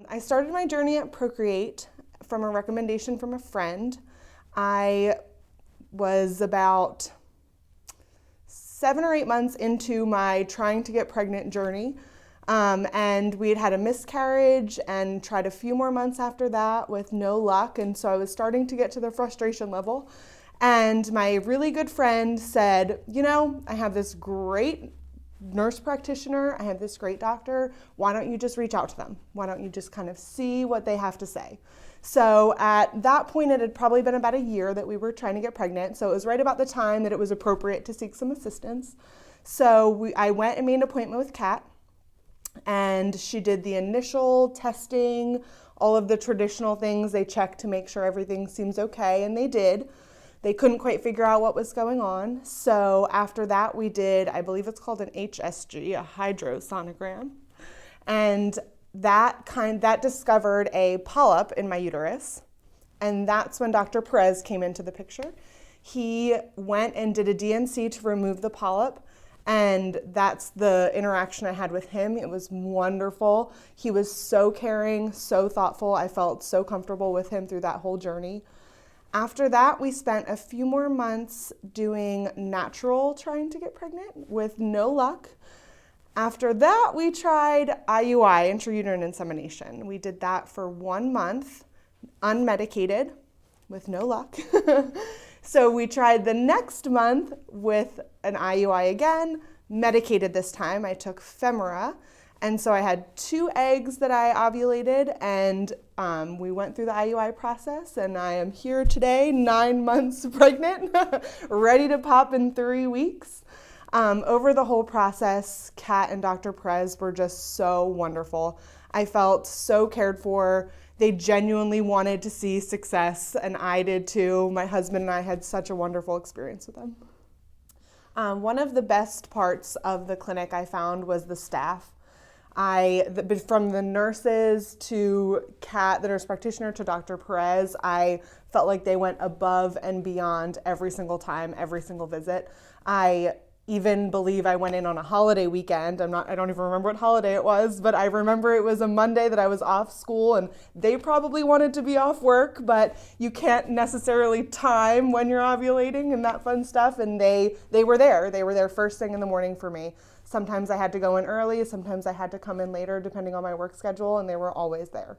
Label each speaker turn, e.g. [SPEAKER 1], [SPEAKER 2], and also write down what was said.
[SPEAKER 1] I started my journey at Procreate from a recommendation from a friend. I was about 7 or 8 months into my trying to get pregnant journey. And we had a miscarriage and tried a few more months after that with no luck. And so I was starting to get to the frustration level. And my really good friend said, I have this great nurse practitioner, I have this great doctor, why don't you just reach out to them? Why don't you just kind of see what they have to say? So at that point, it had probably been about a year that we were trying to get pregnant. So it was right about the time that it was appropriate to seek some assistance. So I went and made an appointment with Kat, and she did the initial testing, all of the traditional things they check to make sure everything seems okay, and they did. They couldn't quite figure out what was going on. So after that, we did, I believe it's called an HSG, a hydrosonogram. And that discovered a polyp in my uterus. And that's when Dr. Perez came into the picture. He went and did a DNC to remove the polyp. And that's the interaction I had with him. It was wonderful. He was so caring, so thoughtful. I felt so comfortable with him through that whole journey. After that, we spent a few more months doing natural trying to get pregnant with no luck. After that, we tried IUI, intrauterine insemination. We did that for 1 month, unmedicated, with no luck. So we tried the next month with an IUI again, medicated this time. I took Femora. And so I had 2 eggs that I ovulated, and we went through the IUI process, and I am here today, 9 months pregnant, ready to pop in 3 weeks. Over the whole process, Kat and Dr. Perez were just so wonderful. I felt so cared for. They genuinely wanted to see success, and I did too. My husband and I had such a wonderful experience with them. One of the best parts of the clinic I found was the staff. From the nurses to Kat, the nurse practitioner, to Dr. Perez, I felt like they went above and beyond every single time, every single visit. I even believe I went in on a holiday weekend. I don't even remember what holiday it was, but I remember it was a Monday that I was off school, and they probably wanted to be off work, but you can't necessarily time when you're ovulating and that fun stuff. And they were there. They were there first thing in the morning for me. Sometimes I had to go in early, sometimes I had to come in later depending on my work schedule, and they were always there.